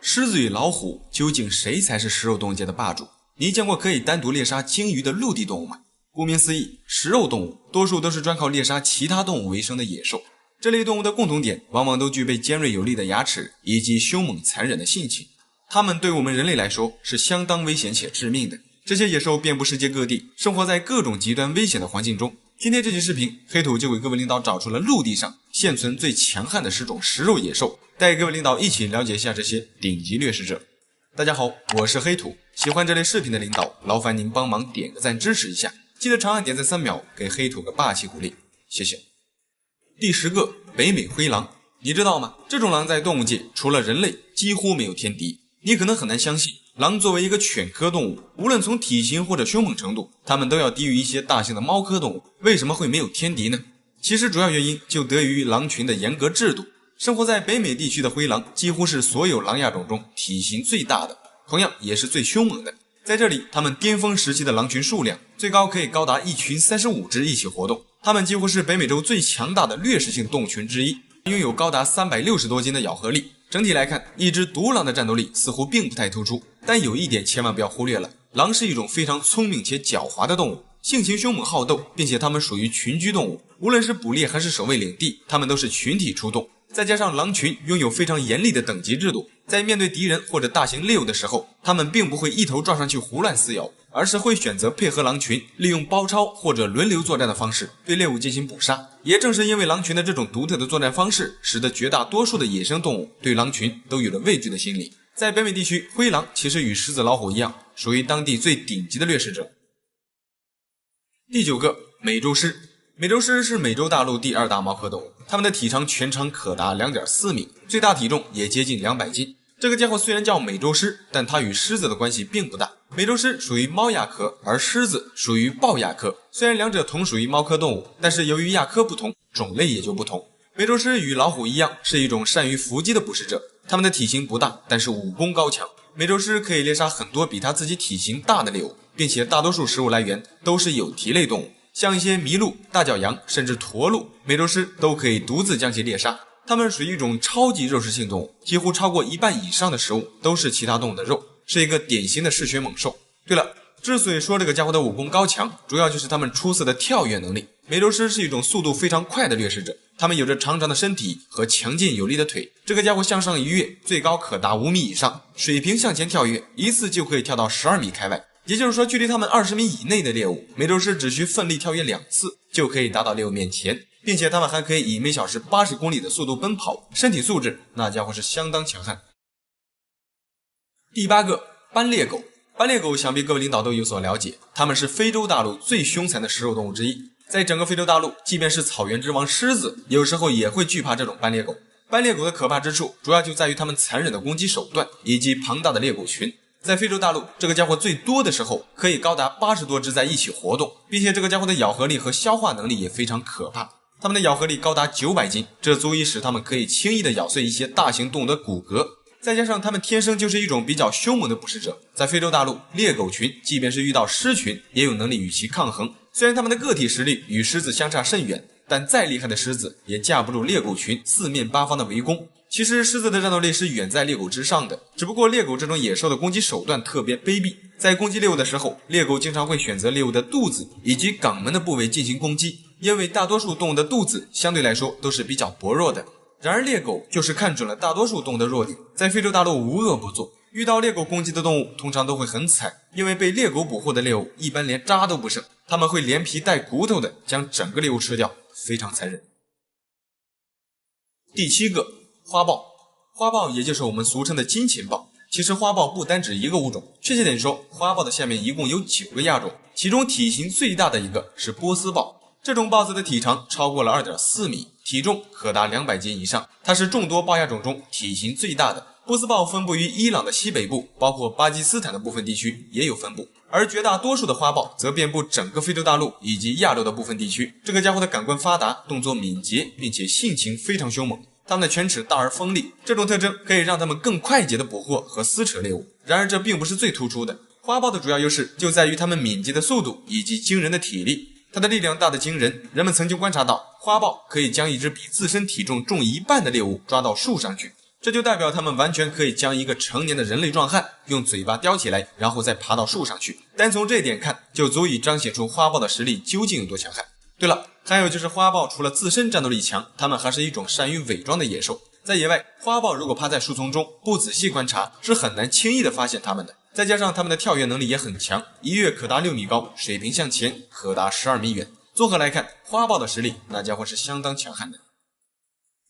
狮子与老虎究竟谁才是食肉动物界的霸主？你见过可以单独猎杀鲸鱼的陆地动物吗？顾名思义，食肉动物多数都是专靠猎杀其他动物为生的野兽。这类动物的共同点往往都具备尖锐有力的牙齿以及凶猛残忍的性情，它们对我们人类来说是相当危险且致命的。这些野兽遍布世界各地，生活在各种极端危险的环境中。今天这期视频，黑土就给各位领导找出了陆地上现存最强悍的10种食肉野兽，带各位领导一起了解一下这些顶级掠食者。大家好，我是黑土，喜欢这类视频的领导，劳烦您帮忙点个赞支持一下，记得长按点赞3秒，给黑土个霸气鼓励，谢谢。第10个，北美灰狼。你知道吗？这种狼在动物界除了人类几乎没有天敌。你可能很难相信，狼作为一个犬科动物，无论从体型或者凶猛程度，它们都要低于一些大型的猫科动物，为什么会没有天敌呢？其实主要原因就得益于狼群的严格制度。生活在北美地区的灰狼几乎是所有狼亚种中体型最大的，同样也是最凶猛的。在这里，它们巅峰时期的狼群数量最高可以高达一群35只一起活动，它们几乎是北美洲最强大的掠食性动物群之一，拥有高达360多斤的咬合力。整体来看，一只独狼的战斗力似乎并不太突出，但有一点千万不要忽略了，狼是一种非常聪明且狡猾的动物，性情凶猛好斗，并且它们属于群居动物，无论是捕猎还是守卫领地，它们都是群体出动。再加上狼群拥有非常严厉的等级制度，在面对敌人或者大型猎物的时候，它们并不会一头撞上去胡乱撕咬，而是会选择配合狼群，利用包抄或者轮流作战的方式对猎物进行捕杀。也正是因为狼群的这种独特的作战方式，使得绝大多数的野生动物对狼群都有了畏惧的心理。在北美地区，灰狼其实与狮子老虎一样，属于当地最顶级的掠食者。第9个，美洲狮。美洲狮是美洲大陆第2大猫科动物，它们的体长全长可达 2.4 米，最大体重也接近200斤。这个家伙虽然叫美洲狮，但它与狮子的关系并不大。美洲狮属于猫亚科，而狮子属于豹亚科。虽然两者同属于猫科动物，但是由于亚科不同，种类也就不同。美洲狮与老虎一样，是一种善于伏击的捕食者，它们的体型不大，但是武功高强。美洲狮可以猎杀很多比它自己体型大的猎物，并且大多数食物来源都是有蹄类动物，像一些麋鹿、大角羊甚至驼鹿，美洲狮都可以独自将其猎杀。它们属于一种超级肉食性动物，几乎超过1半以上的食物都是其他动物的肉，是一个典型的嗜血猛兽。对了，之所以说这个家伙的武功高强，主要就是它们出色的跳跃能力。美洲狮是一种速度非常快的掠食者，它们有着长长的身体和强劲有力的腿。这个家伙向上一跃，最高可达5米以上，水平向前跳跃，一次就可以跳到12米开外。也就是说，距离它们20米以内的猎物，美洲狮只需奋力跳跃2次就可以达到猎物面前，并且它们还可以以每小时80公里的速度奔跑，身体素质那家伙是相当强悍。第8个，斑鬣狗。斑鬣狗想必各位领导都有所了解，它们是非洲大陆最凶残的食肉动物之一。在整个非洲大陆，即便是草原之王狮子，有时候也会惧怕这种斑鬣狗。斑鬣狗的可怕之处，主要就在于它们残忍的攻击手段以及庞大的猎狗群。在非洲大陆，这个家伙最多的时候可以高达80多只在一起活动，并且这个家伙的咬合力和消化能力也非常可怕。它们的咬合力高达900斤，这足以使它们可以轻易地咬碎一些大型动物的骨骼。再加上它们天生就是一种比较凶猛的捕食者，在非洲大陆，猎狗群即便是遇到狮群，也有能力与其抗衡。虽然它们的个体实力与狮子相差甚远，但再厉害的狮子也架不住猎狗群四面八方的围攻。其实狮子的战斗力是远在猎狗之上的，只不过猎狗这种野兽的攻击手段特别卑鄙，在攻击猎物的时候，猎狗经常会选择猎物的肚子以及肛门的部位进行攻击，因为大多数动物的肚子相对来说都是比较薄弱的。然而猎狗就是看准了大多数动物的弱点，在非洲大陆无恶不作，遇到猎狗攻击的动物通常都会很惨，因为被猎狗捕获的猎物一般连渣都不剩，它们会连皮带骨头的将整个猎物吃掉，非常残忍。第7个，花豹。花豹也就是我们俗称的金钱豹。其实花豹不单指一个物种，确切点说，花豹的下面一共有9个亚种，其中体型最大的一个是波斯豹。这种豹子的体长超过了 2.4 米，体重可达200斤以上，它是众多豹亚种中体型最大的。波斯豹分布于伊朗的西北部，包括巴基斯坦的部分地区也有分布，而绝大多数的花豹则遍布整个非洲大陆以及亚洲的部分地区。这个家伙的感官发达，动作敏捷，并且性情非常凶猛。它们的犬齿大而锋利，这种特征可以让它们更快捷地捕获和撕扯猎物。然而这并不是最突出的，花豹的主要优势就在于它们敏捷的速度以及惊人的体力。它的力量大得惊人，人们曾经观察到花豹可以将一只比自身体重重1半的猎物抓到树上去。这就代表它们完全可以将一个成年的人类壮汉用嘴巴叼起来，然后再爬到树上去。单从这点看，就足以彰显出花豹的实力究竟有多强悍。对了，还有就是花豹除了自身战斗力强，它们还是一种善于伪装的野兽。在野外，花豹如果趴在树丛中不仔细观察，是很难轻易的发现它们的。再加上它们的跳跃能力也很强，一跃可达6米高，水平向前可达12米远。综合来看，花豹的实力那家伙是相当强悍的。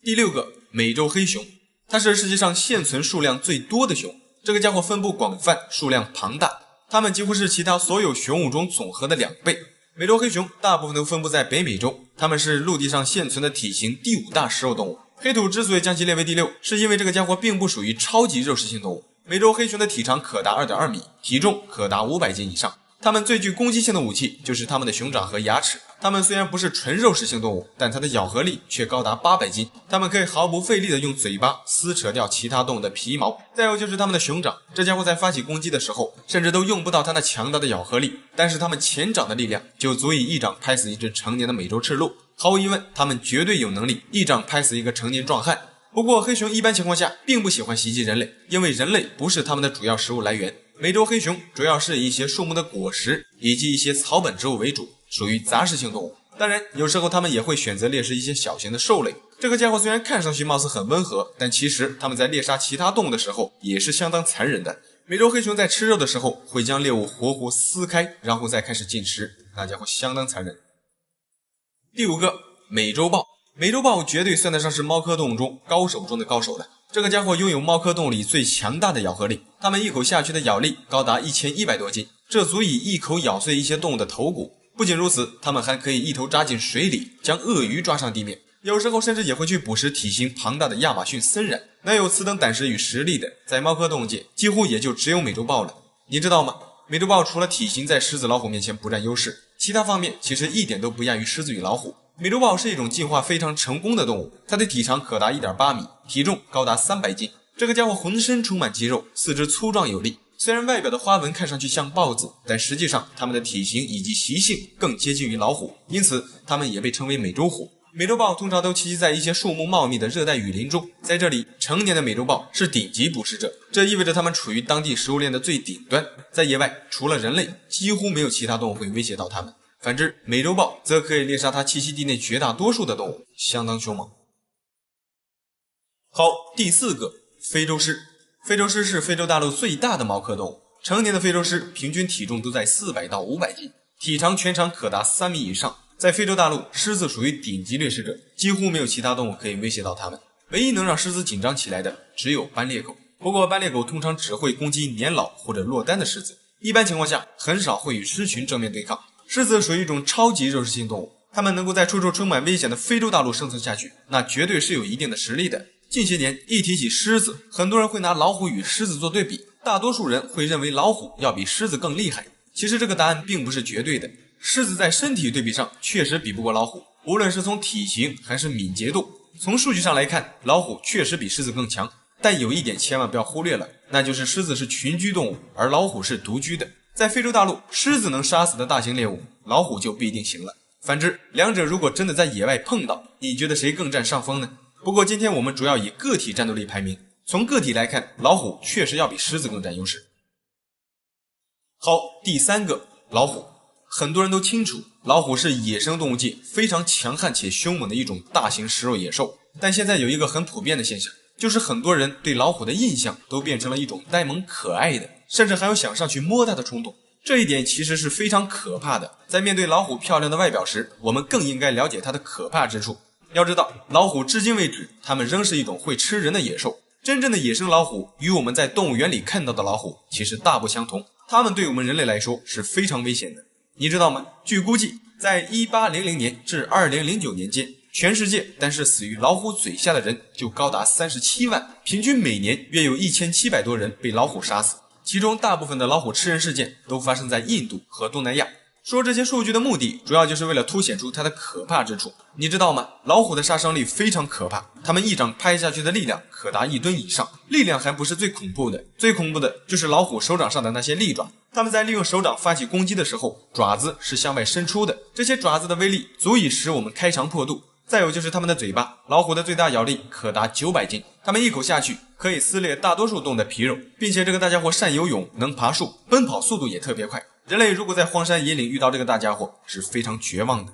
第6个，美洲黑熊，它是世界上现存数量最多的熊。这个家伙分布广泛，数量庞大，它们几乎是其他所有熊物种总和的2倍。美洲黑熊大部分都分布在北美洲，它们是陆地上现存的体型第5大食肉动物。黑土之所以将其列为第6，是因为这个家伙并不属于超级肉食性动物。美洲黑熊的体长可达 2.2 米，体重可达500斤以上。它们最具攻击性的武器就是它们的熊掌和牙齿。它们虽然不是纯肉食性动物，但它的咬合力却高达800斤。它们可以毫不费力地用嘴巴撕扯掉其他动物的皮毛。再有就是它们的熊掌，这家伙在发起攻击的时候，甚至都用不到它那强大的咬合力，但是它们前掌的力量就足以一掌拍死一只成年的美洲赤鹿。毫无疑问，它们绝对有能力一掌拍死一个成年壮汉。不过黑熊一般情况下并不喜欢袭击人类，因为人类不是它们的主要食物来源。美洲黑熊主要是以一些树木的果实以及一些草本植物为主，属于杂食性动物。当然，有时候它们也会选择猎食一些小型的兽类。这个家伙虽然看上去貌似很温和，但其实它们在猎杀其他动物的时候也是相当残忍的。美洲黑熊在吃肉的时候会将猎物活活撕开，然后再开始进食，那家伙相当残忍。第5个，美洲豹。美洲豹绝对算得上是猫科动物中高手中的高手了。这个家伙拥有猫科动物里最强大的咬合力，它们一口下去的咬力高达1100多斤，这足以一口咬碎一些动物的头骨。不仅如此，它们还可以一头扎进水里，将鳄鱼抓上地面，有时候甚至也会去捕食体型庞大的亚马逊森蚺。能有此等胆识与实力的，在猫科动物界几乎也就只有美洲豹了。你知道吗？美洲豹除了体型在狮子老虎面前不占优势，其他方面其实一点都不亚于狮子与老虎。美洲豹是一种进化非常成功的动物，它的体长可达 1.8 米，体重高达300斤。这个家伙浑身充满肌肉，四肢粗壮有力。虽然外表的花纹看上去像豹子，但实际上它们的体型以及习性更接近于老虎，因此它们也被称为美洲虎。美洲豹通常都栖息在一些树木茂密的热带雨林中，在这里，成年的美洲豹是顶级捕食者，这意味着它们处于当地食物链的最顶端。在野外，除了人类，几乎没有其他动物会威胁到它们。反之，美洲豹则可以猎杀它栖息地内绝大多数的动物，相当凶猛。好，第4个，非洲狮。非洲狮是非洲大陆最大的猫科动物，成年的非洲狮平均体重都在400到500斤，体长全长可达3米以上。在非洲大陆，狮子属于顶级掠食者，几乎没有其他动物可以威胁到它们。唯一能让狮子紧张起来的只有斑鬣狗，不过斑鬣狗通常只会攻击年老或者落单的狮子，一般情况下很少会与狮群正面对抗。狮子属于一种超级肉食性动物，它们能够在处处充满危险的非洲大陆生存下去，那绝对是有一定的实力的。近些年一提起狮子，很多人会拿老虎与狮子做对比，大多数人会认为老虎要比狮子更厉害。其实这个答案并不是绝对的，狮子在身体对比上确实比不过老虎，无论是从体型还是敏捷度。从数据上来看，老虎确实比狮子更强，但有一点千万不要忽略了，那就是狮子是群居动物，而老虎是独居的。在非洲大陆，狮子能杀死的大型猎物，老虎就不一定行了。反之，两者如果真的在野外碰到，你觉得谁更占上风呢？不过今天我们主要以个体战斗力排名，从个体来看，老虎确实要比狮子更占优势。好，第3个，老虎。很多人都清楚，老虎是野生动物界非常强悍且凶猛的一种大型食肉野兽，但现在有一个很普遍的现象，就是很多人对老虎的印象都变成了一种呆萌可爱的，甚至还有想上去摸它的冲动。这一点其实是非常可怕的。在面对老虎漂亮的外表时，我们更应该了解它的可怕之处。要知道，老虎至今为止，它们仍是一种会吃人的野兽。真正的野生老虎与我们在动物园里看到的老虎其实大不相同，它们对我们人类来说是非常危险的。你知道吗？据估计，在1800年至2009年间，全世界单是死于老虎嘴下的人就高达37万，平均每年约有1700多人被老虎杀死，其中大部分的老虎吃人事件都发生在印度和东南亚。说这些数据的目的，主要就是为了凸显出它的可怕之处。你知道吗？老虎的杀伤力非常可怕，它们一掌拍下去的力量可达1吨以上。力量还不是最恐怖的，最恐怖的就是老虎手掌上的那些利爪。它们在利用手掌发起攻击的时候，爪子是向外伸出的，这些爪子的威力足以使我们开肠破肚。再有就是它们的嘴巴，老虎的最大咬力可达900斤，它们一口下去可以撕裂大多数动物的皮肉，并且这个大家伙善游泳，能爬树，奔跑速度也特别快。人类如果在荒山野岭遇到这个大家伙是非常绝望的。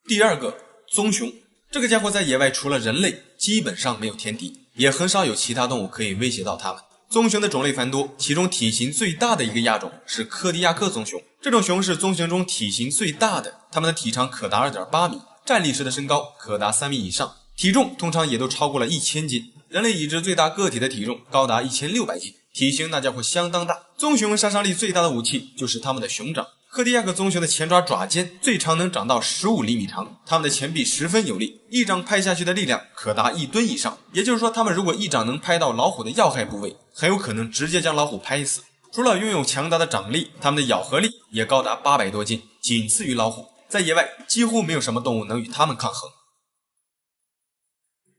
第二个，棕熊。这个家伙在野外除了人类基本上没有天敌，也很少有其他动物可以威胁到它们。棕熊的种类繁多，其中体型最大的一个亚种是科迪亚克棕熊。这种熊是棕熊中体型最大的，它们的体长可达 2.8 米，站立时的身高可达3米以上，体重通常也都超过了1000斤。人类已知最大个体的体重高达1600斤，体型那家伙相当大。棕熊杀伤力最大的武器就是它们的熊掌。科迪亚克棕熊的前爪爪尖最长能长到15厘米长，它们的前臂十分有力，一掌拍下去的力量可达1吨以上。也就是说，它们如果一掌能拍到老虎的要害部位，很有可能直接将老虎拍死。除了拥有强大的掌力，它们的咬合力也高达800多斤，仅次于老虎。在野外几乎没有什么动物能与它们抗衡。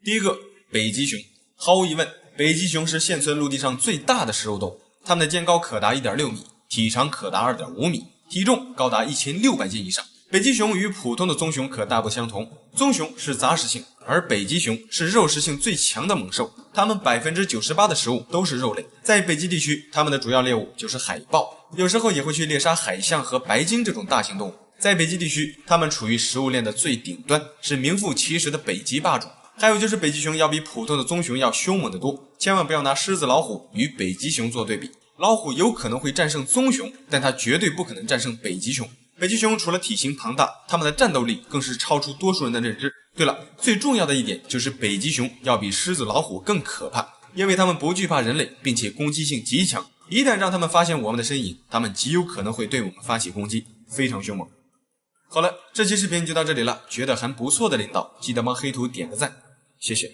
第一个，北极熊。毫无疑问，北极熊是现存陆地上最大的食肉动物，它们的肩高可达 1.6 米，体长可达 2.5 米，体重高达1600斤以上。北极熊与普通的棕熊可大不相同，棕熊是杂食性，而北极熊是肉食性最强的猛兽，它们 98% 的食物都是肉类。在北极地区，它们的主要猎物就是海豹，有时候也会去猎杀海象和白鲸这种大型动物。在北极地区，它们处于食物链的最顶端，是名副其实的北极霸主。还有就是北极熊要比普通的棕熊要凶猛得多，千万不要拿狮子、老虎与北极熊做对比。老虎有可能会战胜棕熊，但它绝对不可能战胜北极熊。北极熊除了体型庞大，它们的战斗力更是超出多数人的认知。对了，最重要的一点就是北极熊要比狮子、老虎更可怕，因为它们不惧怕人类，并且攻击性极强。一旦让它们发现我们的身影，它们极有可能会对我们发起攻击，非常凶猛。好了，这期视频就到这里了，觉得还不错的领导，记得帮黑图点个赞，谢谢。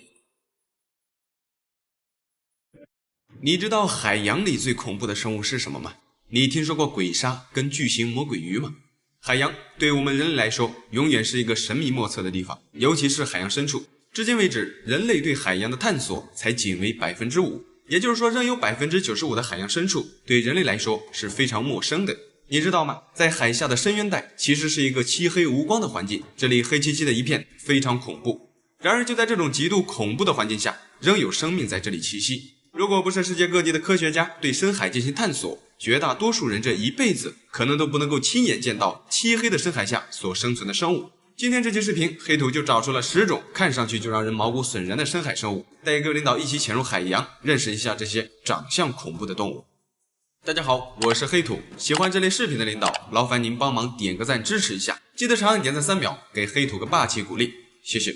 你知道海洋里最恐怖的生物是什么吗？你听说过鬼鲨跟巨型魔鬼鱼吗？海洋对我们人类来说永远是一个神秘莫测的地方，尤其是海洋深处。至今为止，人类对海洋的探索才仅为 5%， 也就是说仍有 95% 的海洋深处对人类来说是非常陌生的。你知道吗？在海下的深渊带其实是一个漆黑无光的环境，这里黑漆漆的一片，非常恐怖。然而就在这种极度恐怖的环境下，仍有生命在这里栖息。如果不是世界各地的科学家对深海进行探索，绝大多数人这一辈子可能都不能够亲眼见到漆黑的深海下所生存的生物。今天这期视频，黑土就找出了10种看上去就让人毛骨悚然的深海生物，带各位领导一起潜入海洋，认识一下这些长相恐怖的动物。大家好，我是黑土，喜欢这类视频的领导，劳烦您帮忙点个赞支持一下，记得长按点赞3秒，给黑土个霸气鼓励，谢谢。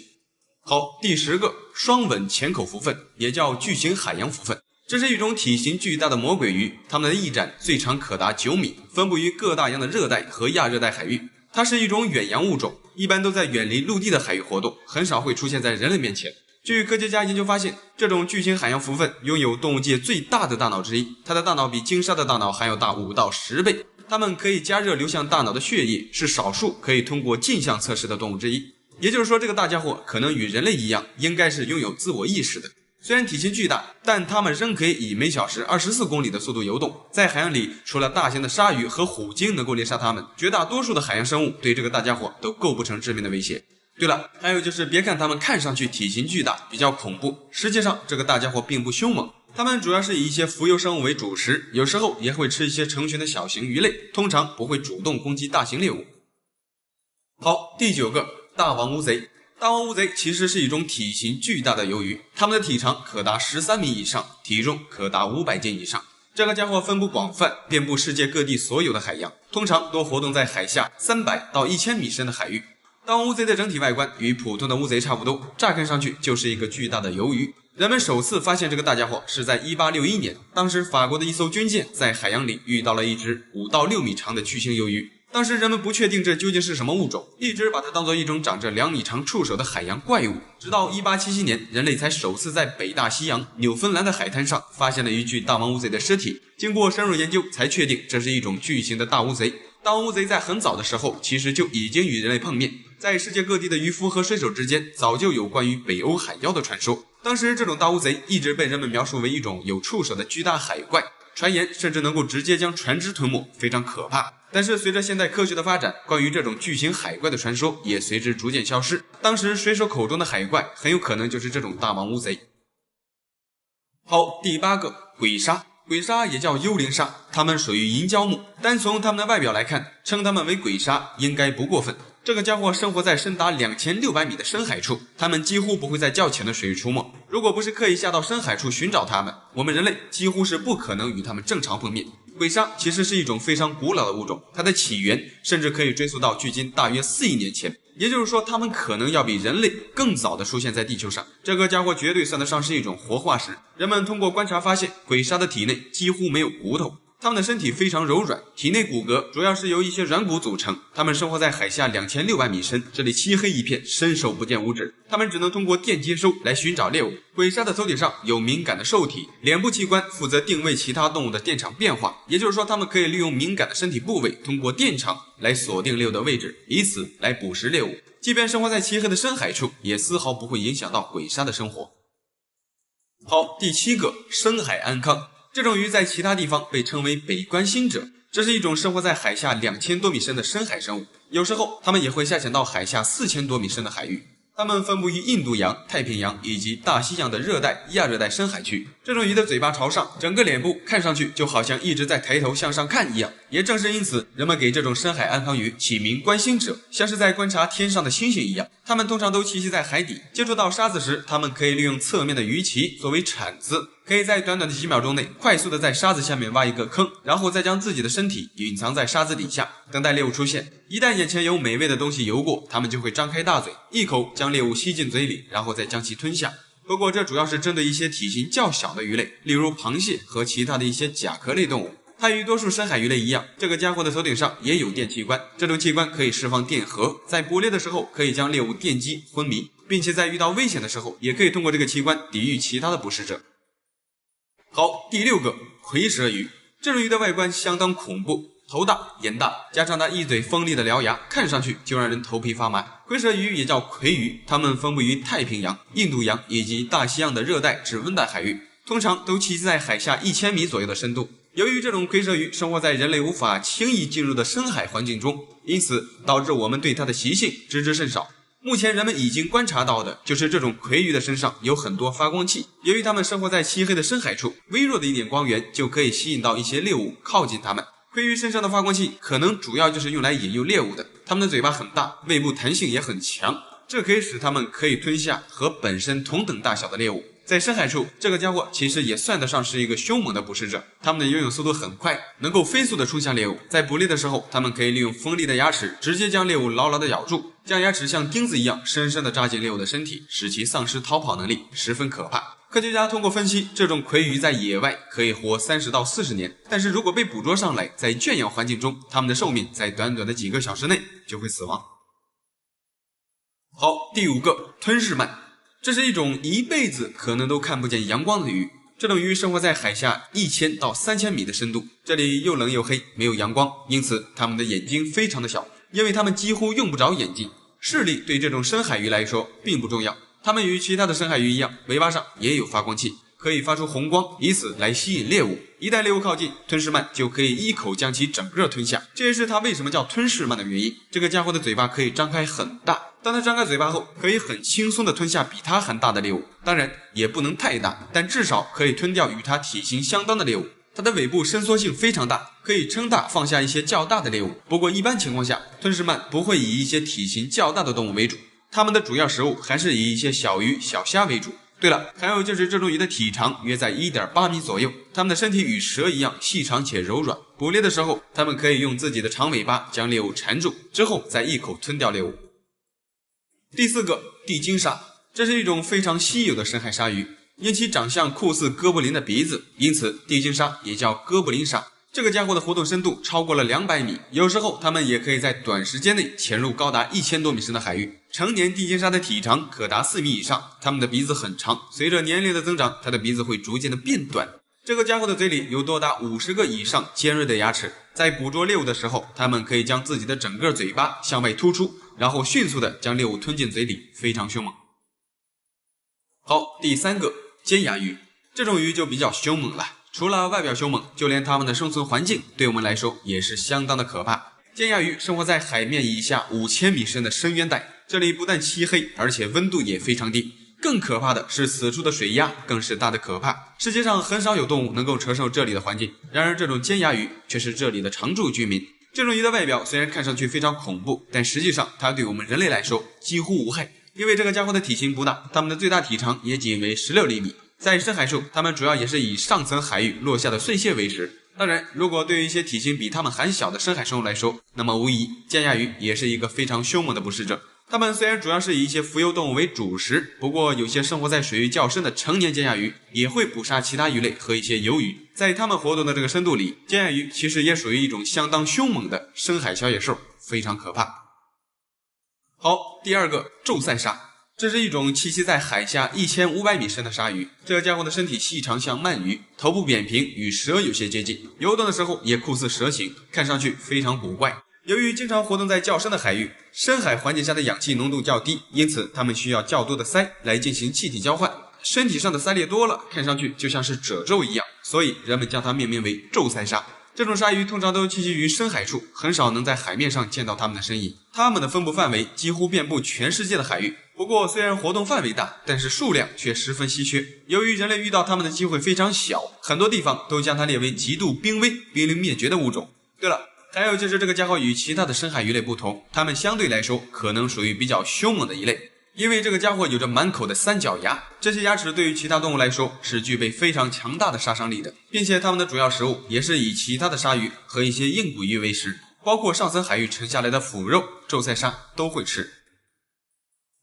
好，第10个，双吻潜口蝠鲼，也叫巨型海洋蝠鲼。这是一种体型巨大的魔鬼鱼，它们的翼展最长可达9米，分布于各大洋的热带和亚热带海域。它是一种远洋物种，一般都在远离陆地的海域活动，很少会出现在人类面前。据科学家研究发现，这种巨型海洋蝠鲼拥有动物界最大的大脑之一，它的大脑比鲸鲨的大脑还要大5到10倍。它们可以加热流向大脑的血液，是少数可以通过镜像测试的动物之一。也就是说，这个大家伙可能与人类一样，应该是拥有自我意识的。虽然体型巨大，但它们仍可以以每小时24公里的速度游动。在海洋里，除了大型的鲨鱼和虎鲸能够猎杀它们，绝大多数的海洋生物对这个大家伙都构不成致命的威胁。对了，还有就是别看它们看上去体型巨大，比较恐怖，实际上这个大家伙并不凶猛。它们主要是以一些浮游生物为主食，有时候也会吃一些成群的小型鱼类，通常不会主动攻击大型猎物。好，第9个，大王乌贼。大王乌贼其实是一种体型巨大的鱿鱼，它们的体长可达13米以上，体重可达500斤以上。这个家伙分布广泛，遍布世界各地所有的海洋，通常都活动在海下300到1000米深的海域。大王乌贼的整体外观与普通的乌贼差不多，乍看上去就是一个巨大的鱿鱼。人们首次发现这个大家伙是在1861年，当时法国的一艘军舰在海洋里遇到了一只5到6米长的巨型鱿鱼。当时人们不确定这究竟是什么物种，一直把它当作一种长着2米长触手的海洋怪物。直到1877年，人类才首次在北大西洋纽芬兰的海滩上发现了一具大王乌贼的尸体。经过深入研究，才确定这是一种巨型的大乌贼。大王乌贼在很早的时候其实就已经与人类碰面，在世界各地的渔夫和水手之间早就有关于北欧海妖的传说。当时这种大乌贼一直被人们描述为一种有触手的巨大海怪，传言甚至能够直接将船只吞没，非常可怕。但是随着现代科学的发展，关于这种巨型海怪的传说也随之逐渐消失。当时水手口中的海怪很有可能就是这种大王乌贼。好，第8个，鬼鲨。鬼鲨也叫幽灵鲨，它们属于银胶目，单从它们的外表来看，称它们为鬼鲨应该不过分。这个家伙生活在深达2600米的深海处，它们几乎不会在较浅的水域出没。如果不是刻意下到深海处寻找它们，我们人类几乎是不可能与它们正常碰面。鬼鲨其实是一种非常古老的物种，它的起源甚至可以追溯到距今大约4亿年前，也就是说它们可能要比人类更早的出现在地球上。这个家伙绝对算得上是一种活化石。人们通过观察发现，鬼鲨的体内几乎没有骨头，它们的身体非常柔软，体内骨骼主要是由一些软骨组成。它们生活在海下2600米深，这里漆黑一片，伸手不见五指。它们只能通过电接收来寻找猎物。鬼鲨的头顶上有敏感的受体，脸部器官负责定位其他动物的电场变化，也就是说它们可以利用敏感的身体部位，通过电场来锁定猎物的位置，以此来捕食猎物。即便生活在漆黑的深海处，也丝毫不会影响到鬼鲨的生活。好，第7个，深海安康。这种鱼在其他地方被称为北观星者，这是一种生活在海下2000多米深的深海生物，有时候它们也会下潜到海下4000多米深的海域。它们分布于印度洋、太平洋以及大西洋的热带、亚热带深海区。这种鱼的嘴巴朝上，整个脸部看上去就好像一直在抬头向上看一样。也正是因此，人们给这种深海安康鱼起名观星者，像是在观察天上的星星一样。它们通常都栖息在海底，接触到沙子时，它们可以利用侧面的鱼鳍作为铲子，可以在短短的几秒钟内快速的在沙子下面挖一个坑，然后再将自己的身体隐藏在沙子底下，等待猎物出现。一旦眼前有美味的东西游过，它们就会张开大嘴，一口将猎物吸进嘴里，然后再将其吞下。不过这主要是针对一些体型较小的鱼类，例如螃蟹和其他的一些甲壳类动物。它与多数深海鱼类一样，这个家伙的头顶上也有电器官，这种器官可以释放电荷，在捕猎的时候可以将猎物电击昏迷，并且在遇到危险的时候也可以通过这个器官抵御其他的捕食者。好，第6个，蝰蛇鱼。这种鱼的外观相当恐怖，头大眼大，加上它一嘴锋利的獠牙，看上去就让人头皮发麻。蝰蛇鱼也叫蝰鱼，它们分布于太平洋、印度洋以及大西洋的热带至温带海域，通常都栖息在海下1000米左右的深度。由于这种蝰蛇鱼生活在人类无法轻易进入的深海环境中，因此导致我们对它的习性知之甚少。目前人们已经观察到的就是这种蝰鱼的身上有很多发光器，由于它们生活在漆黑的深海处，微弱的一点光源就可以吸引到一些猎物靠近它们。蝰鱼身上的发光器可能主要就是用来引诱猎物的，它们的嘴巴很大，胃部弹性也很强，这可以使它们可以吞下和本身同等大小的猎物。在深海处，这个家伙其实也算得上是一个凶猛的捕食者，它们的游泳速度很快，能够飞速的冲向猎物。在捕猎的时候，它们可以利用锋利的牙齿直接将猎物牢牢的咬住，将牙齿像钉子一样深深的扎进猎物的身体，使其丧失逃跑能力，十分可怕。科学家通过分析，这种蝰鱼在野外可以活30到40年，但是如果被捕捉上来，在圈养环境中，它们的寿命在短短的几个小时内就会死亡。好，第5个，吞噬鳗。这是一种一辈子可能都看不见阳光的鱼。这种鱼生活在海下1000到3000米的深度，这里又冷又黑，没有阳光，因此它们的眼睛非常的小，因为它们几乎用不着眼睛。视力对这种深海鱼来说并不重要，它们与其他的深海鱼一样，尾巴上也有发光器，可以发出红光，以此来吸引猎物。一旦猎物靠近，吞噬鳗就可以一口将其整个吞下，这也是它为什么叫吞噬鳗的原因。这个家伙的嘴巴可以张开很大，当它张开嘴巴后，可以很轻松地吞下比它还大的猎物，当然也不能太大，但至少可以吞掉与它体型相当的猎物。它的尾部伸缩性非常大，可以撑大放下一些较大的猎物。不过一般情况下，吞噬鳗不会以一些体型较大的动物为主，它们的主要食物还是以一些小鱼、小虾为主。对了，还有就是这种鱼的体长约在 1.8 米左右，它们的身体与蛇一样细长且柔软。捕猎的时候，它们可以用自己的长尾巴将猎物缠住，之后再一口吞掉猎物。第4个，地精鲨。这是一种非常稀有的深海鲨鱼，因其长相酷似哥布林的鼻子，因此地精鲨也叫哥布林鲨。这个家伙的活动深度超过了200米，有时候它们也可以在短时间内潜入高达1000多米深的海域。成年地精鲨的体长可达4米以上，它们的鼻子很长，随着年龄的增长，它的鼻子会逐渐的变短。这个家伙的嘴里有多达50个以上尖锐的牙齿，在捕捉猎物的时候，它们可以将自己的整个嘴巴向外突出，然后迅速的将猎物吞进嘴里，非常凶猛。好，第3个，尖牙鱼。这种鱼就比较凶猛了，除了外表凶猛，就连它们的生存环境对我们来说也是相当的可怕。尖牙鱼生活在海面以下5000米深的深渊带，这里不但漆黑，而且温度也非常低。更可怕的是，此处的水压更是大的可怕。世界上很少有动物能够承受这里的环境，然而这种尖牙鱼却是这里的常住居民。这种鱼的外表虽然看上去非常恐怖，但实际上它对我们人类来说几乎无害，因为这个家伙的体型不大，它们的最大体长也仅为16厘米。在深海处，它们主要也是以上层海域落下的碎屑为食。当然，如果对于一些体型比它们还小的深海生物来说，那么无疑尖牙鱼也是一个非常凶猛的捕食者。它们虽然主要是以一些浮游动物为主食，不过有些生活在水域较深的成年尖牙鱼也会捕杀其他鱼类和一些游鱼。在它们活动的这个深度里，尖牙鱼其实也属于一种相当凶猛的深海小野兽，非常可怕。好，第二个，皱鳃鲨。这是一种栖息在海下1500米深的鲨鱼，这个家伙的身体细长像鳗鱼，头部扁平，与蛇有些接近，游动的时候也酷似蛇形，看上去非常古怪。由于经常活动在较深的海域，深海环境下的氧气浓度较低，因此它们需要较多的鳃来进行气体交换。身体上的鳃裂多了，看上去就像是褶皱一样，所以人们将它命名为皱鳃鲨。这种鲨鱼通常都栖息于深海处，很少能在海面上见到它们的身影。它们的分布范围几乎遍布全世界的海域，不过虽然活动范围大，但是数量却十分稀缺。由于人类遇到它们的机会非常小，很多地方都将它列为极度濒危、濒临灭绝的物种。对了，还有就是这个家伙与其他的深海鱼类不同，它们相对来说可能属于比较凶猛的一类。因为这个家伙有着满口的三角牙，这些牙齿对于其他动物来说是具备非常强大的杀伤力的，并且它们的主要食物也是以其他的鲨鱼和一些硬骨鱼为食，包括上层海域沉下来的腐肉，皱鳃鲨都会吃。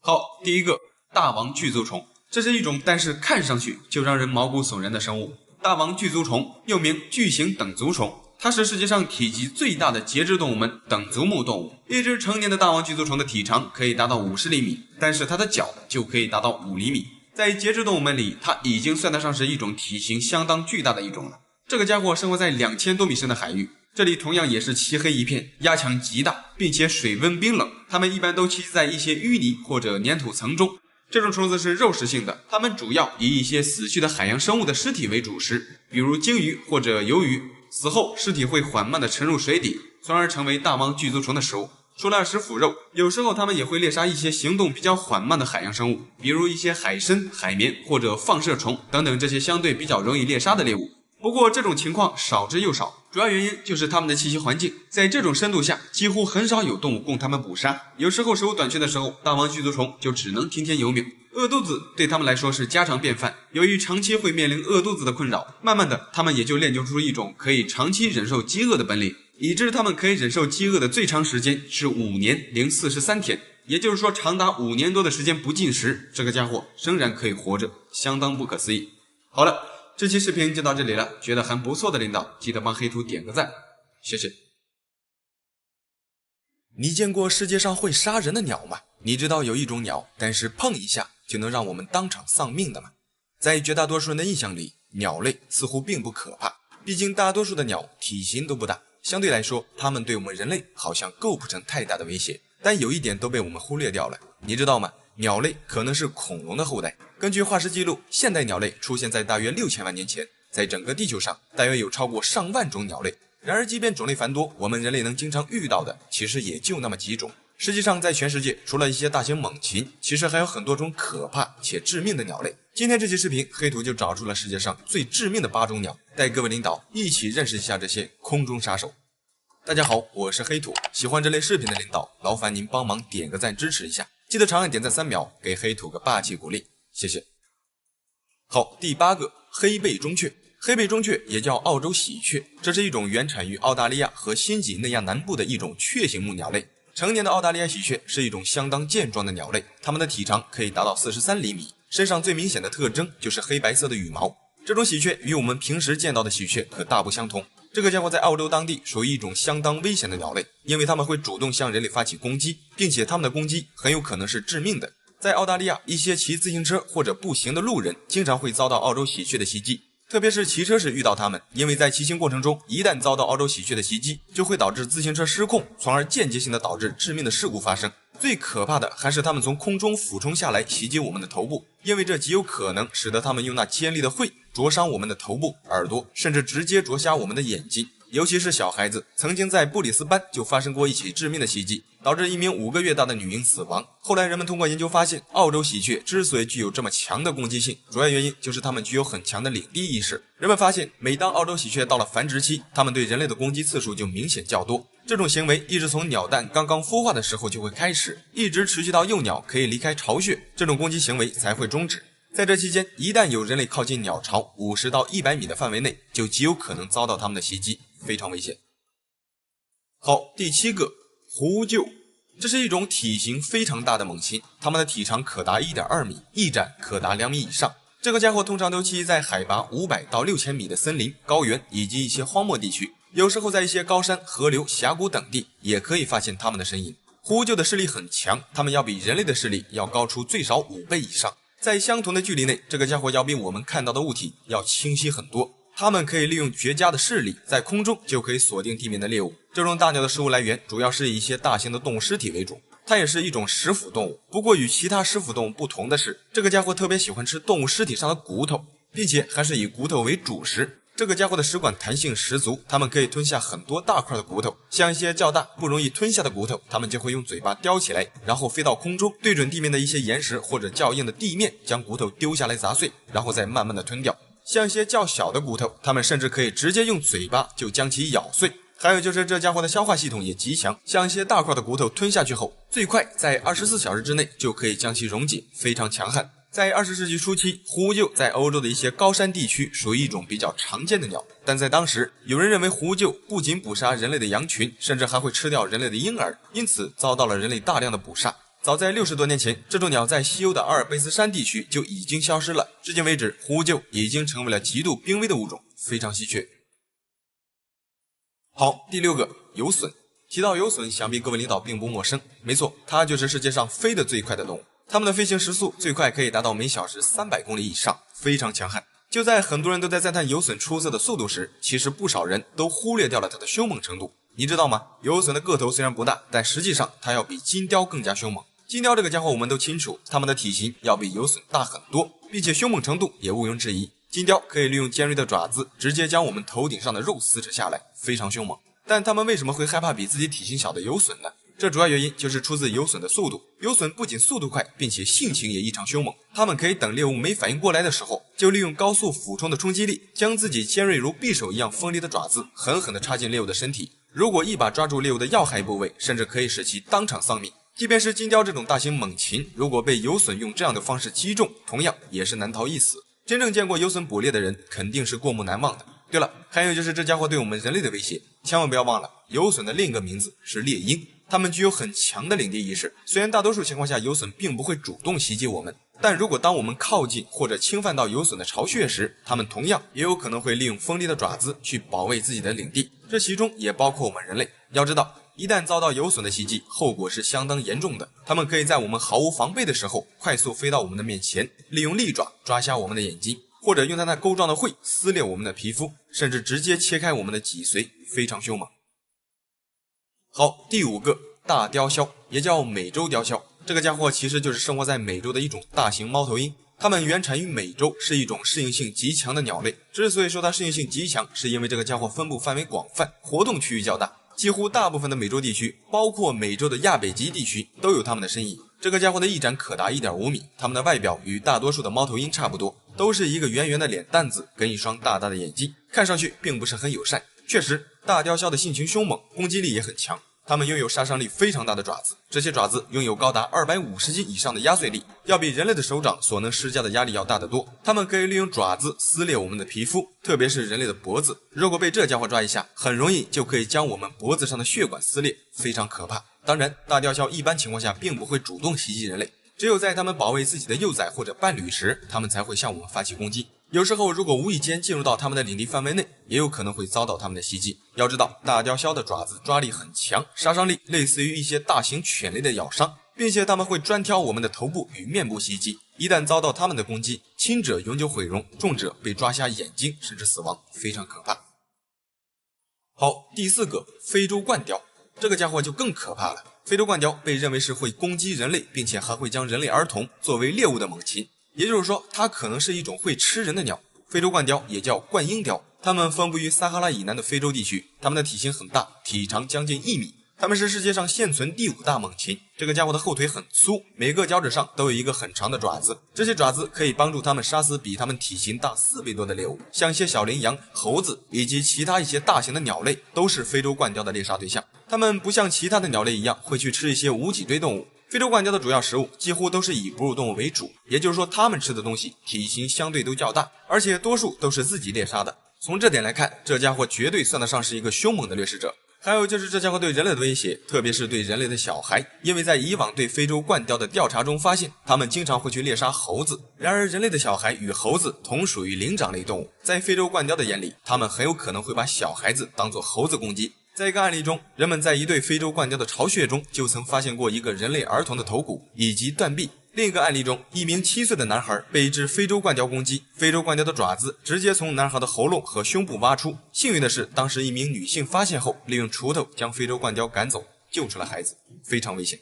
好，第一个，大王巨足虫。这是一种但是看上去就让人毛骨悚然的生物。大王巨足虫又名巨型等足虫，它是世界上体积最大的节肢动物门等足目动物。一只成年的大王巨足虫的体长可以达到50厘米，但是它的脚就可以达到5厘米。在节肢动物门里，它已经算得上是一种体型相当巨大的一种了。这个家伙生活在2000多米深的海域，这里同样也是漆黑一片，压强极大，并且水温冰冷。它们一般都栖息在一些淤泥或者粘土层中。这种虫子是肉食性的，它们主要以一些死去的海洋生物的尸体为主食，比如鲸鱼或者鱿鱼。死后尸体会缓慢地沉入水底，从而成为大王巨足虫的食物。除了食腐肉，有时候它们也会猎杀一些行动比较缓慢的海洋生物，比如一些海参、海绵或者放射虫等等这些相对比较容易猎杀的猎物。不过这种情况少之又少，主要原因就是它们的栖息环境，在这种深度下几乎很少有动物供它们捕杀，有时候食物短缺的时候，大王巨足虫就只能听天由命。饿肚子对他们来说是家常便饭，由于长期会面临饿肚子的困扰，慢慢的他们也就练就出一种可以长期忍受饥饿的本领，以致他们可以忍受饥饿的最长时间是5年零43天，也就是说长达5年多的时间不进食，这个家伙仍然可以活着，相当不可思议。好了，这期视频就到这里了，觉得还不错的领导记得帮黑土点个赞，谢谢。你见过世界上会杀人的鸟吗？你知道有一种鸟，但是碰一下就能让我们当场丧命的吗？在绝大多数人的印象里，鸟类似乎并不可怕，毕竟大多数的鸟体型都不大，相对来说，它们对我们人类好像构不成太大的威胁。但有一点都被我们忽略掉了，你知道吗？鸟类可能是恐龙的后代。根据化石记录，现代鸟类出现在大约6000万年前，在整个地球上大约有超过上万种鸟类。然而即便种类繁多，我们人类能经常遇到的其实也就那么几种。实际上在全世界，除了一些大型猛禽，其实还有很多种可怕且致命的鸟类。今天这期视频，黑土就找出了世界上最致命的8种鸟，带各位领导一起认识一下这些空中杀手。大家好，我是黑土，喜欢这类视频的领导，劳烦您帮忙点个赞支持一下，记得长按点赞3秒，给黑土个霸气鼓励，谢谢。好，第8个，黑背中雀。黑背中雀也叫澳洲喜鹊，这是一种原产于澳大利亚和新几内亚南部的一种雀形目鸟类。成年的澳大利亚喜鹊是一种相当健壮的鸟类，它们的体长可以达到43厘米，身上最明显的特征就是黑白色的羽毛。这种喜鹊与我们平时见到的喜鹊可大不相同，这个家伙在澳洲当地属于一种相当危险的鸟类，因为它们会主动向人类发起攻击，并且它们的攻击很有可能是致命的。在澳大利亚，一些骑自行车或者步行的路人经常会遭到澳洲喜鹊的袭击，特别是骑车时遇到它们，因为在骑行过程中，一旦遭到澳洲喜鹊的袭击，就会导致自行车失控，从而间接性的导致致命的事故发生。最可怕的还是它们从空中俯冲下来袭击我们的头部，因为这极有可能使得它们用那尖利的喙灼伤我们的头部、耳朵，甚至直接灼瞎我们的眼睛。尤其是小孩子，曾经在布里斯班就发生过一起致命的袭击，导致一名5个月大的女婴死亡。后来人们通过研究发现，澳洲喜鹊之所以具有这么强的攻击性，主要原因就是它们具有很强的领地意识。人们发现，每当澳洲喜鹊到了繁殖期，它们对人类的攻击次数就明显较多。这种行为一直从鸟蛋刚刚孵化的时候就会开始，一直持续到幼鸟可以离开巢穴，这种攻击行为才会终止。在这期间，一旦有人类靠近鸟巢50到100米的范围内，就极有可能遭到它们的袭击，非常危险。好，第7个，狐鹫。这是一种体型非常大的猛禽，它们的体长可达 1.2 米，翼展可达2米以上。这个家伙通常都栖在海拔500到6000米的森林、高原以及一些荒漠地区，有时候在一些高山、河流、峡谷等地也可以发现它们的身影。狐鹫的视力很强，它们要比人类的视力要高出最少5倍以上。在相同的距离内，这个家伙要比我们看到的物体要清晰很多。它们可以利用绝佳的视力，在空中就可以锁定地面的猎物。这种大鸟的食物来源主要是以一些大型的动物尸体为主，它也是一种食腐动物。不过与其他食腐动物不同的是，这个家伙特别喜欢吃动物尸体上的骨头，并且还是以骨头为主食。这个家伙的食管弹性十足，它们可以吞下很多大块的骨头，像一些较大不容易吞下的骨头，它们就会用嘴巴叼起来，然后飞到空中，对准地面的一些岩石或者较硬的地面，将骨头丢下来砸碎，然后再慢慢的吞掉。像一些较小的骨头，它们甚至可以直接用嘴巴就将其咬碎。还有就是这家伙的消化系统也极强，像一些大块的骨头吞下去后，最快在24小时之内就可以将其溶解，非常强悍。在20世纪初期，狐鹫在欧洲的一些高山地区属于一种比较常见的鸟，但在当时，有人认为狐鹫不仅捕杀人类的羊群，甚至还会吃掉人类的婴儿，因此遭到了人类大量的捕杀。早在60多年前，这种鸟在西欧的阿尔卑斯山地区就已经消失了，至今为止，狐鹫已经成为了极度濒危的物种，非常稀缺。好，第6个，游隼。提到游隼，想必各位领导并不陌生，没错，它就是世界上飞得最快的动物。它们的飞行时速最快可以达到每小时300公里以上，非常强悍。就在很多人都在赞叹游隼出色的速度时，其实不少人都忽略掉了它的凶猛程度。你知道吗？游隼的个头虽然不大，但实际上它要比金雕更加凶猛。金雕这个家伙我们都清楚，它们的体型要比游隼大很多，并且凶猛程度也毋庸置疑。金雕可以利用尖锐的爪子直接将我们头顶上的肉撕扯下来，非常凶猛。但它们为什么会害怕比自己体型小的游隼呢？这主要原因就是出自游隼的速度。游隼不仅速度快，并且性情也异常凶猛。它们可以等猎物没反应过来的时候，就利用高速俯冲的冲击力，将自己尖锐如匕首一样锋利的爪子狠狠地插进猎物的身体。如果一把抓住猎物的要害部位，甚至可以使其当场丧命。即便是金雕这种大型猛禽，如果被游隼用这样的方式击中，同样也是难逃一死。真正见过游隼捕猎的人，肯定是过目难忘的。对了，还有就是这家伙对我们人类的威胁，千万不要忘了，游隼的另一个名字是猎鹰。它们具有很强的领地意识，虽然大多数情况下游隼并不会主动袭击我们，但如果当我们靠近或者侵犯到游隼的巢穴时，它们同样也有可能会利用锋利的爪子去保卫自己的领地，这其中也包括我们人类。要知道，一旦遭到游隼的袭击，后果是相当严重的。它们可以在我们毫无防备的时候，快速飞到我们的面前，利用利爪抓瞎我们的眼睛，或者用它那钩状的喙撕裂我们的皮肤，甚至直接切开我们的脊髓，非常凶猛。好，第5个，大雕鸮，也叫美洲雕鸮。这个家伙其实就是生活在美洲的一种大型猫头鹰，它们原产于美洲，是一种适应性极强的鸟类。之所以说它适应性极强，是因为这个家伙分布范围广泛，活动区域较大，几乎大部分的美洲地区，包括美洲的亚北极地区，都有它们的身影。这个家伙的翼展可达 1.5 米，它们的外表与大多数的猫头鹰差不多，都是一个圆圆的脸蛋子跟一双大大的眼睛，看上去并不是很友善。确实，大雕鸮的性情凶猛，攻击力也很强。它们拥有杀伤力非常大的爪子，这些爪子拥有高达250斤以上的压碎力，要比人类的手掌所能施加的压力要大得多。它们可以利用爪子撕裂我们的皮肤，特别是人类的脖子，如果被这家伙抓一下，很容易就可以将我们脖子上的血管撕裂，非常可怕。当然，大雕鸮一般情况下并不会主动袭击人类，只有在它们保卫自己的幼崽或者伴侣时，它们才会向我们发起攻击。有时候如果无意间进入到它们的领地范围内，也有可能会遭到它们的袭击。要知道，大雕鸮的爪子抓力很强，杀伤力类似于一些大型犬类的咬伤，并且它们会专挑我们的头部与面部袭击。一旦遭到它们的攻击，轻者永久毁容，重者被抓瞎眼睛甚至死亡，非常可怕。好，第4个，非洲冠雕。这个家伙就更可怕了。非洲冠雕被认为是会攻击人类，并且还会将人类儿童作为猎物的猛禽。也就是说，它可能是一种会吃人的鸟。非洲冠雕也叫冠鹰雕，它们分布于撒哈拉以南的非洲地区，它们的体型很大，体长将近1米。它们是世界上现存第5大猛禽。这个家伙的后腿很粗，每个脚趾上都有一个很长的爪子，这些爪子可以帮助它们杀死比它们体型大4倍多的猎物，像一些小羚羊、猴子以及其他一些大型的鸟类都是非洲冠雕的猎杀对象。它们不像其他的鸟类一样会去吃一些无脊椎动物，非洲冠雕的主要食物几乎都是以哺乳动物为主，也就是说它们吃的东西体型相对都较大，而且多数都是自己猎杀的。从这点来看，这家伙绝对算得上是一个凶猛的掠食者。还有就是这家伙对人类的威胁，特别是对人类的小孩，因为在以往对非洲冠雕的调查中发现，他们经常会去猎杀猴子。然而人类的小孩与猴子同属于灵长类动物，在非洲冠雕的眼里，他们很有可能会把小孩子当作猴子攻击。在一个案例中，人们在一对非洲冠雕的巢穴中就曾发现过一个人类儿童的头骨以及断臂。另一个案例中，一名7岁的男孩被一只非洲冠雕攻击，非洲冠雕的爪子直接从男孩的喉咙和胸部挖出。幸运的是，当时一名女性发现后，利用锄头将非洲冠雕赶走，救出了孩子，非常危险。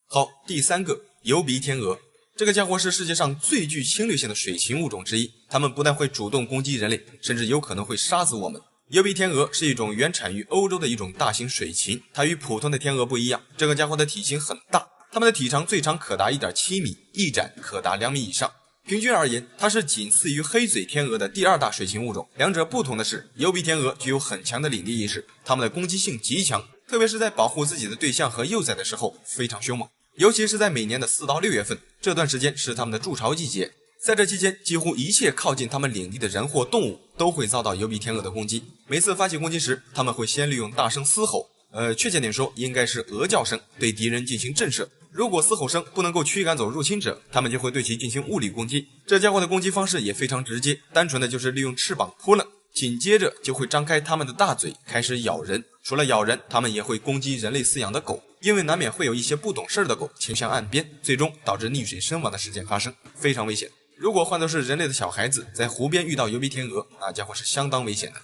好，第3个，疣鼻天鹅。这个家伙是世界上最具侵略性的水禽物种之一，它们不但会主动攻击人类，甚至有可能会杀死我们。疣鼻天鹅是一种原产于欧洲的一种大型水禽，它与普通的天鹅不一样，这个家伙的体型很大，它们的体长最长可达 1.7 米，翼展可达2米以上。平均而言，它是仅次于黑嘴天鹅的第2大水禽物种。两者不同的是，疣鼻天鹅具有很强的领地意识，它们的攻击性极强，特别是在保护自己的对象和幼崽的时候非常凶猛，尤其是在每年的4到6月份，这段时间是它们的筑巢季节。在这期间，几乎一切靠近它们领地的人或动物都会遭到疣鼻天鹅的攻击。每次发起攻击时，它们会先利用大声嘶吼，确切点说应该是鹅叫声，对敌人进行震慑。如果嘶吼声不能够驱赶走入侵者，它们就会对其进行物理攻击。这家伙的攻击方式也非常直接，单纯的就是利用翅膀扑棱，紧接着就会张开它们的大嘴开始咬人。除了咬人，它们也会攻击人类饲养的狗，因为难免会有一些不懂事的狗倾向岸边，最终导致溺水身亡的事件发生，非常危险。如果换作是人类的小孩子在湖边遇到疣鼻天鹅，那家伙是相当危险的。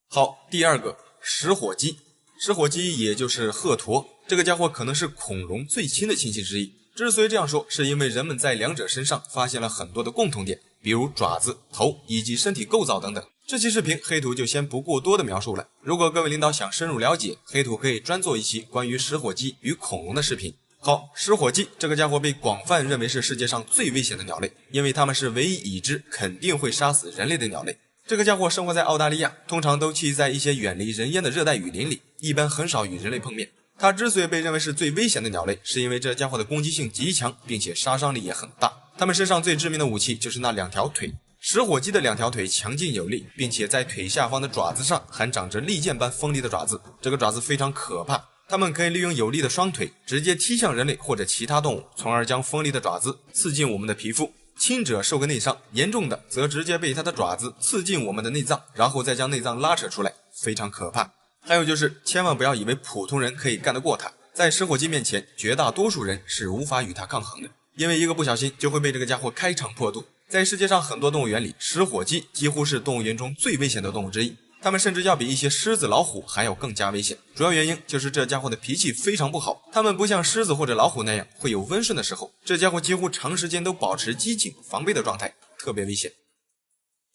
好，第2个，食火鸡。食火鸡也就是鹤鸵，这个家伙可能是恐龙最亲的亲戚之一。之所以这样说，是因为人们在两者身上发现了很多的共同点，比如爪子、头以及身体构造等等。这期视频黑土就先不过多的描述了，如果各位领导想深入了解，黑土可以专做一期关于食火鸡与恐龙的视频。好，食火鸡这个家伙被广泛认为是世界上最危险的鸟类，因为它们是唯一已知肯定会杀死人类的鸟类。这个家伙生活在澳大利亚，通常都栖在一些远离人烟的热带雨林里，一般很少与人类碰面。它之所以被认为是最危险的鸟类，是因为这家伙的攻击性极强，并且杀伤力也很大。它们身上最致命的武器就是那2条腿。食火鸡的2条腿强劲有力，并且在腿下方的爪子上还长着利剑般锋利的爪子，这个爪子非常可怕。它们可以利用有力的双腿直接踢向人类或者其他动物，从而将锋利的爪子刺进我们的皮肤。轻者受个内伤，严重的则直接被它的爪子刺进我们的内脏，然后再将内脏拉扯出来，非常可怕。还有就是千万不要以为普通人可以干得过它，在食火鸡面前，绝大多数人是无法与它抗衡的，因为一个不小心就会被这个家伙开肠破肚。在世界上很多动物园里，食火鸡几乎是动物园中最危险的动物之一，它们甚至要比一些狮子、老虎还要更加危险。主要原因就是这家伙的脾气非常不好，它们不像狮子或者老虎那样会有温顺的时候，这家伙几乎长时间都保持激进防备的状态，特别危险。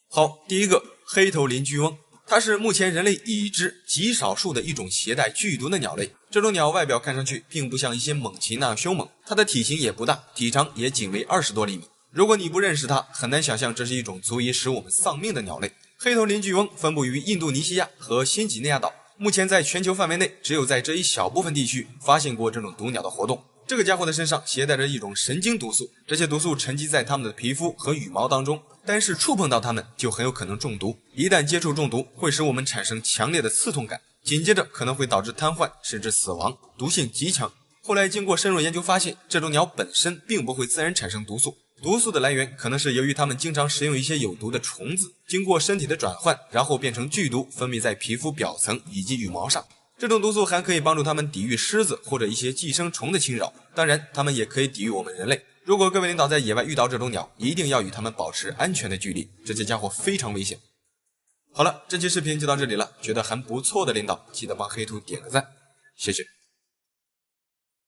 好，第1个，黑头林居翁。它是目前人类已知极少数的一种携带剧毒的鸟类。这种鸟外表看上去并不像一些猛禽那样凶猛，它的体型也不大，体长也仅为20多厘米。如果你不认识它，很难想象这是一种足以使我们丧命的鸟类。黑头林居翁分布于印度尼西亚和新几内亚岛，目前在全球范围内只有在这一小部分地区发现过这种毒鸟的活动。这个家伙的身上携带着一种神经毒素，这些毒素沉积在它们的皮肤和羽毛当中，单是触碰到它们就很有可能中毒，一旦接触中毒会使我们产生强烈的刺痛感，紧接着可能会导致瘫痪甚至死亡，毒性极强。后来经过深入研究发现，这种鸟本身并不会自然产生毒素，毒素的来源可能是由于它们经常食用一些有毒的虫子，经过身体的转换，然后变成剧毒分泌在皮肤表层以及羽毛上。这种毒素还可以帮助它们抵御狮子或者一些寄生虫的侵扰，当然它们也可以抵御我们人类。如果各位领导在野外遇到这种鸟，一定要与它们保持安全的距离，这些家伙非常危险。好了，这期视频就到这里了，觉得还不错的领导记得帮黑兔点个赞，谢谢。